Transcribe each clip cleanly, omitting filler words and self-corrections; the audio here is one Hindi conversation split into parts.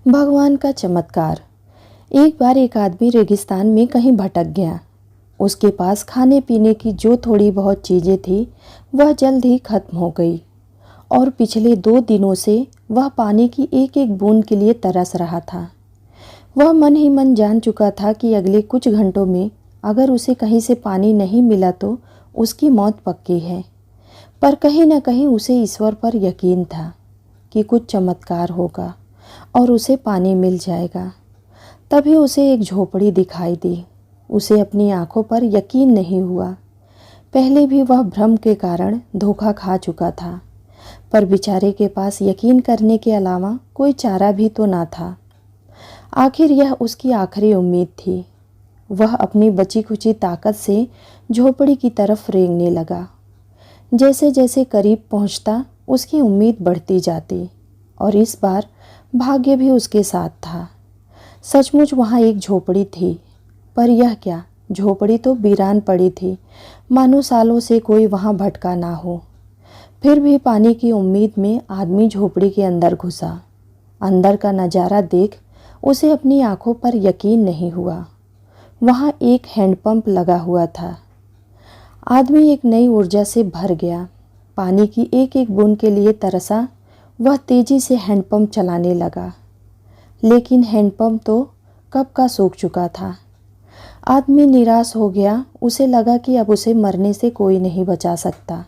भगवान का चमत्कार। एक बार एक आदमी रेगिस्तान में कहीं भटक गया। उसके पास खाने पीने की जो थोड़ी बहुत चीज़ें थी वह जल्द ही खत्म हो गई और पिछले 2 दिनों से वह पानी की एक एक बूंद के लिए तरस रहा था। वह मन ही मन जान चुका था कि अगले कुछ घंटों में अगर उसे कहीं से पानी नहीं मिला तो उसकी मौत पक्की है। पर कहीं न कहीं उसे ईश्वर पर यकीन था कि कुछ चमत्कार होगा और उसे पानी मिल जाएगा। तभी उसे एक झोपड़ी दिखाई दी। उसे अपनी आंखों पर यकीन नहीं हुआ। पहले भी वह भ्रम के कारण धोखा खा चुका था, पर बेचारे के पास यकीन करने के अलावा कोई चारा भी तो ना था। आखिर यह उसकी आखिरी उम्मीद थी। वह अपनी बची खुची ताकत से झोपड़ी की तरफ रेंगने लगा। जैसे जैसे करीब पहुंचता उसकी उम्मीद बढ़ती जाती और इस बार भाग्य भी उसके साथ था। सचमुच वहाँ एक झोपड़ी थी, पर यह क्या, झोपड़ी तो वीरान पड़ी थी, मानो सालों से कोई वहाँ भटका ना हो। फिर भी पानी की उम्मीद में आदमी झोपड़ी के अंदर घुसा। अंदर का नज़ारा देख उसे अपनी आंखों पर यकीन नहीं हुआ। वहाँ एक हैंडपंप लगा हुआ था। आदमी एक नई ऊर्जा से भर गया। पानी की एक एक बूंद के लिए तरसा। वह तेजी से हैंडपंप चलाने लगा, लेकिन हैंडपंप तो कब का सूख चुका था। आदमी निराश हो गया। उसे लगा कि अब उसे मरने से कोई नहीं बचा सकता।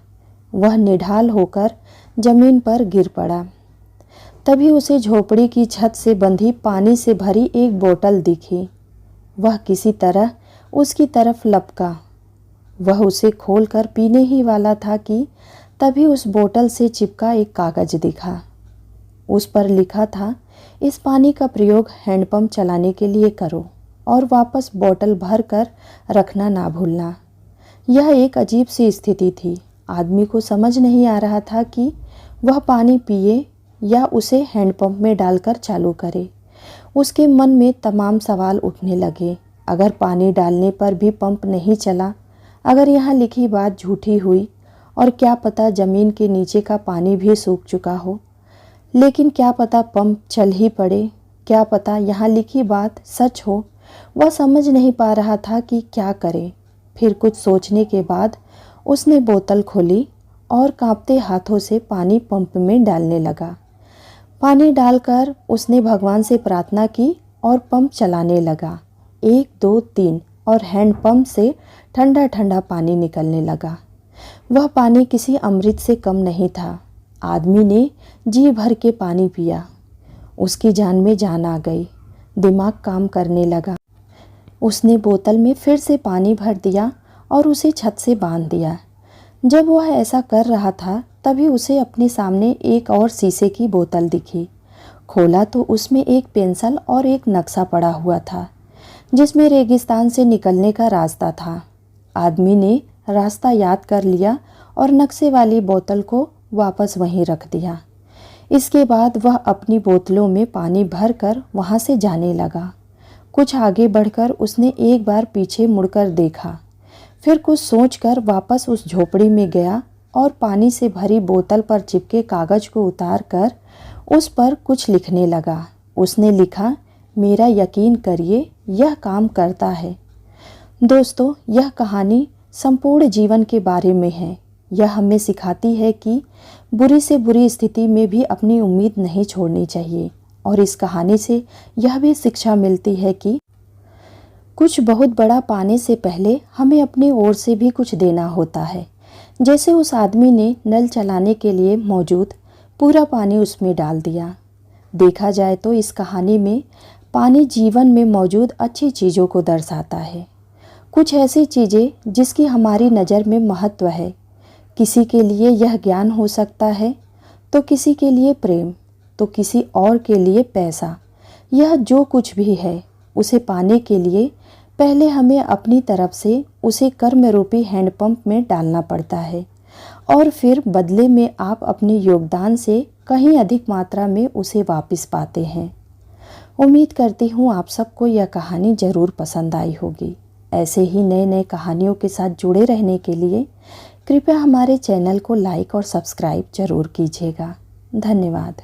वह निढाल होकर जमीन पर गिर पड़ा। तभी उसे झोपड़ी की छत से बंधी पानी से भरी एक बोतल दिखी। वह किसी तरह उसकी तरफ लपका। वह उसे खोलकर पीने ही वाला था कि तभी उस बोतल से चिपका एक कागज दिखा। उस पर लिखा था, इस पानी का प्रयोग हैंडपंप चलाने के लिए करो और वापस बोतल भर कर रखना ना भूलना। यह एक अजीब सी स्थिति थी। आदमी को समझ नहीं आ रहा था कि वह पानी पिए या उसे हैंडपंप में डालकर चालू करे। उसके मन में तमाम सवाल उठने लगे। अगर पानी डालने पर भी पंप नहीं चला, अगर यहाँ लिखी बात झूठी हुई, और क्या पता ज़मीन के नीचे का पानी भी सूख चुका हो। लेकिन क्या पता पंप चल ही पड़े, क्या पता यहाँ लिखी बात सच हो। वह समझ नहीं पा रहा था कि क्या करे। फिर कुछ सोचने के बाद उसने बोतल खोली और कांपते हाथों से पानी पंप में डालने लगा। पानी डालकर उसने भगवान से प्रार्थना की और पंप चलाने लगा। 1 2 3 और हैंडपंप से ठंडा ठंडा पानी निकलने लगा। वह पानी किसी अमृत से कम नहीं था। आदमी ने जी भर के पानी पिया। उसकी जान में जान आ गई। दिमाग काम करने लगा। उसने बोतल में फिर से पानी भर दिया और उसे छत से बांध दिया। जब वह ऐसा कर रहा था तभी उसे अपने सामने एक और शीशे की बोतल दिखी। खोला तो उसमें एक पेंसिल और एक नक्शा पड़ा हुआ था, जिसमें रेगिस्तान से निकलने का रास्ता था। आदमी ने रास्ता याद कर लिया और नक्शे वाली बोतल को वापस वहीं रख दिया। इसके बाद वह अपनी बोतलों में पानी भर कर वहाँ से जाने लगा। कुछ आगे बढ़कर उसने एक बार पीछे मुड़कर देखा। फिर कुछ सोचकर वापस उस झोपड़ी में गया और पानी से भरी बोतल पर चिपके कागज को उतार कर उस पर कुछ लिखने लगा। उसने लिखा, मेरा यकीन करिए, यह काम करता है। दोस्तों, यह कहानी संपूर्ण जीवन के बारे में है। यह हमें सिखाती है कि बुरी से बुरी स्थिति में भी अपनी उम्मीद नहीं छोड़नी चाहिए। और इस कहानी से यह भी शिक्षा मिलती है कि कुछ बहुत बड़ा पाने से पहले हमें अपनी ओर से भी कुछ देना होता है। जैसे उस आदमी ने नल चलाने के लिए मौजूद पूरा पानी उसमें डाल दिया। देखा जाए तो इस कहानी में पानी जीवन में मौजूद अच्छी चीज़ों को दर्शाता है। कुछ ऐसी चीज़ें जिसकी हमारी नज़र में महत्व है। किसी के लिए यह ज्ञान हो सकता है, तो किसी के लिए प्रेम, तो किसी और के लिए पैसा। यह जो कुछ भी है, उसे पाने के लिए पहले हमें अपनी तरफ से उसे कर्म रूपी हैंडपंप में डालना पड़ता है और फिर बदले में आप अपने योगदान से कहीं अधिक मात्रा में उसे वापस पाते हैं। उम्मीद करती हूँ आप सबको यह कहानी ज़रूर पसंद आई होगी। ऐसे ही नए नए कहानियों के साथ जुड़े रहने के लिए कृपया हमारे चैनल को लाइक और सब्सक्राइब ज़रूर कीजिएगा। धन्यवाद।